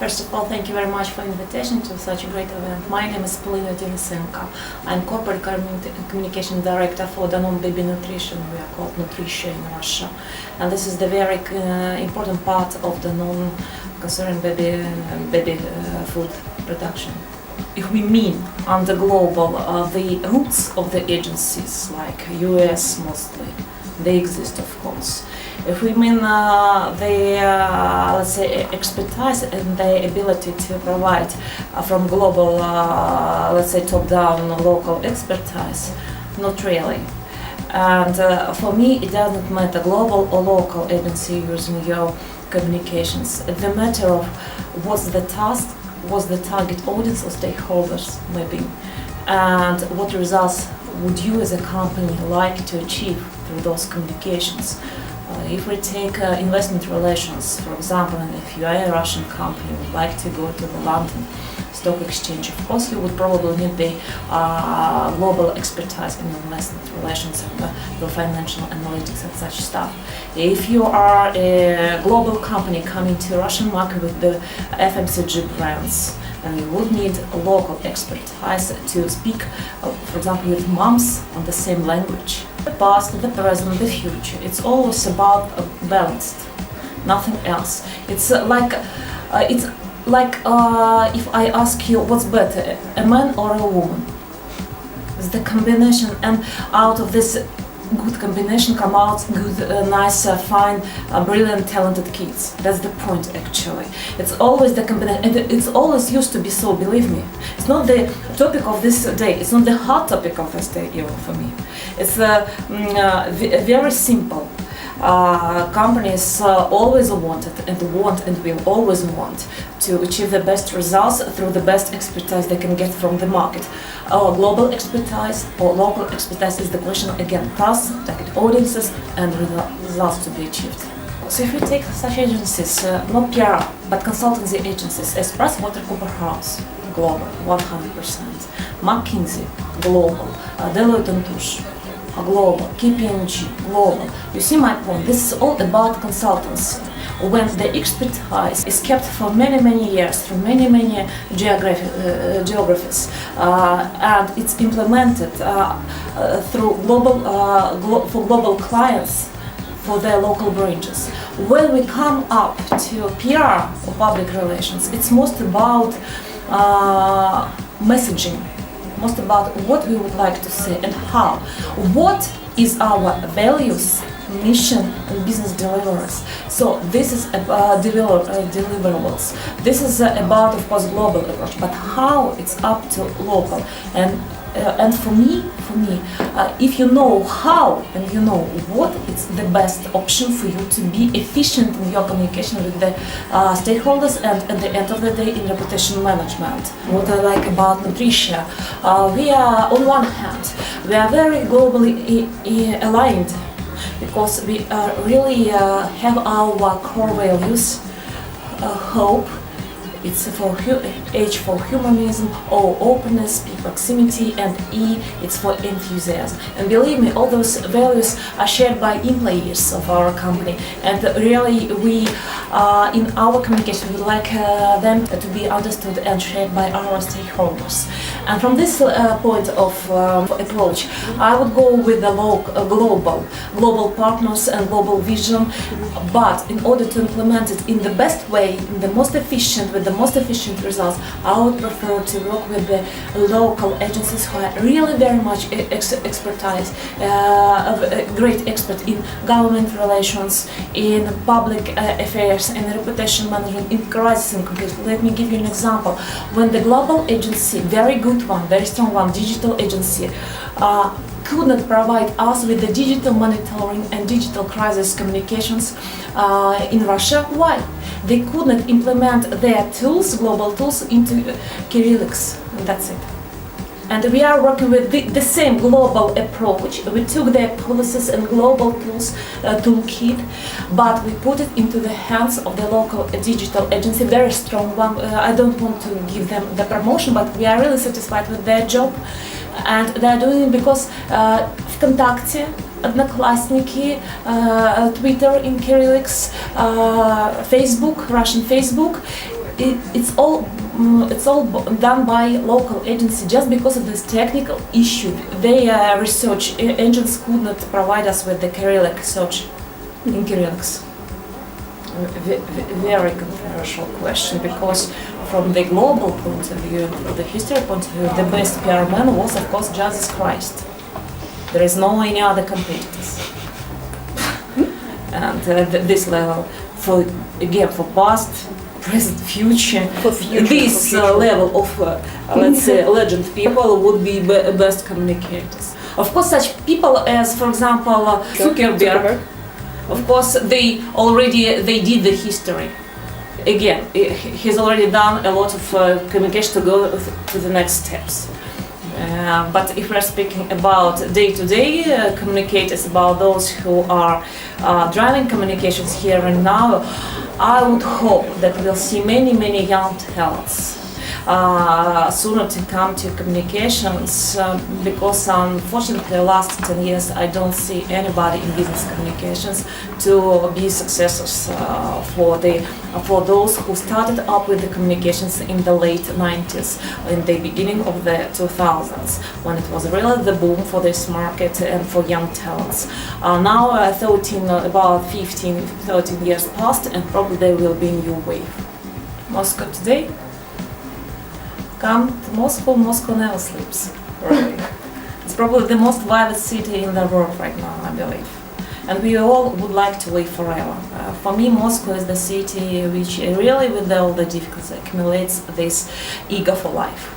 First of all, thank you very much for the invitation to such a great event. My name is Polina Denisenko. I'm Corporate Communication Director for Danone Baby Nutrition. We are called Nutricia in Russia. And this is the very important part of Danone concerning baby food production. If we mean under global, the roots of the agencies, like US mostly, they exist, of course. If we mean let's say, expertise and the ability to provide from global, let's say, top-down local expertise, not really. And for me, it doesn't matter global or local agency using your communications. The matter of what's the task, what's the target audience or stakeholders maybe, and what results would you as a company like to achieve through those communications. If we take investment relations, for example, and if you are a Russian company and would like to go to the London Stock Exchange, of course you would probably need the global expertise in investment relations and the financial analytics and such stuff. If you are a global company coming to Russian market with the FMCG brands, and you would need a local expertise to speak, for example, with moms on the same language. The past, the present, the future. It's always about balanced, nothing else. It's like if I ask you what's better, a man or a woman. It's the combination, and out of this good combination come out good, nice, fine, brilliant, talented kids. That's the point, actually. It's always the combination, and it's always used to be so, believe me. It's not the topic of this day, it's not the hot topic of this day even for me. It's very simple. Companies always wanted and want and will always want to achieve the best results through the best expertise they can get from the market. Global expertise or local expertise is the question again. Tasks, target audiences, and results to be achieved. So if we take such agencies, not PR, but consultancy agencies, as PricewaterhouseCoopers, global, 100%. McKinsey, global. Deloitte & Touche, global. KPMG, global. You see my point? This is all about consultancy. When the expertise is kept for many years through many geographies, and it's implemented through for global clients for their local branches. When we come up to PR or public relations, it's most about messaging, most about what we would like to say and how. What is our values, mission and business deliverance. So this is about deliverables. This is about, of course, global approach, but how it's up to local. And for me, if you know how and you know what, it's the best option for you to be efficient in your communication with the stakeholders, and at the end of the day in reputation management. What I like about Nutricia, we are on one hand, we are very globally aligned, because we really have our core values, hope, it's for H for humanism, O openness, P proximity, and E it's for enthusiasm. And believe me, all those values are shared by employees of our company. And really, we in our communication would like them to be understood and shared by our stakeholders. And from this point of approach, I would go with the global partners and global vision. But in order to implement it in the best way, in the most efficient, with the most efficient results, I would prefer to work with the local agencies who are really very much expertise, great expert in government relations, in public affairs, in reputation management, in crisis and communication. Let me give you an example. When the global agency, very good one, very strong one, digital agency, could not provide us with the digital monitoring and digital crisis communications in Russia. Why? They could not implement their tools, global tools, into Kyrillics. That's it. And we are working with the same global approach. We took their policies and global tools toolkit, but we put it into the hands of the local digital agency, very strong one. I don't want to give them the promotion, but we are really satisfied with their job. And they are doing it because ВКонтакте, Одноклассники, Twitter in Kyrillics, Facebook, Russian Facebook, it's all done by local agency just because of this technical issue. Their research engines could not provide us with the Cyrillic search in Cyrillics. Very controversial question, because from the global point of view, from the history point of view, the best PR man was of course Jesus Christ. There is no any other competitors. And this level, for past, present, future, this level of let's say legend people would be best communicators. Of course, such people as, for example, Zuckerberg. Of course, they did the history. Again, he's already done a lot of communication to go to the next steps. But if we're speaking about day-to-day communicators, about those who are driving communications here and now, I would hope that we'll see many young talents sooner to come to communications, because unfortunately the last 10 years I don't see anybody in business communications to be successors for those who started up with the communications in the late 90s, in the beginning of the 2000s, when it was really the boom for this market and for young talents. Now about 13 years passed, and probably there will be a new wave. Moscow today? Come to Moscow, Moscow never sleeps. Really. It's probably the most violent city in the world right now, I believe. And we all would like to live forever. For me, Moscow is the city which really, with all the difficulties, accumulates this ego for life.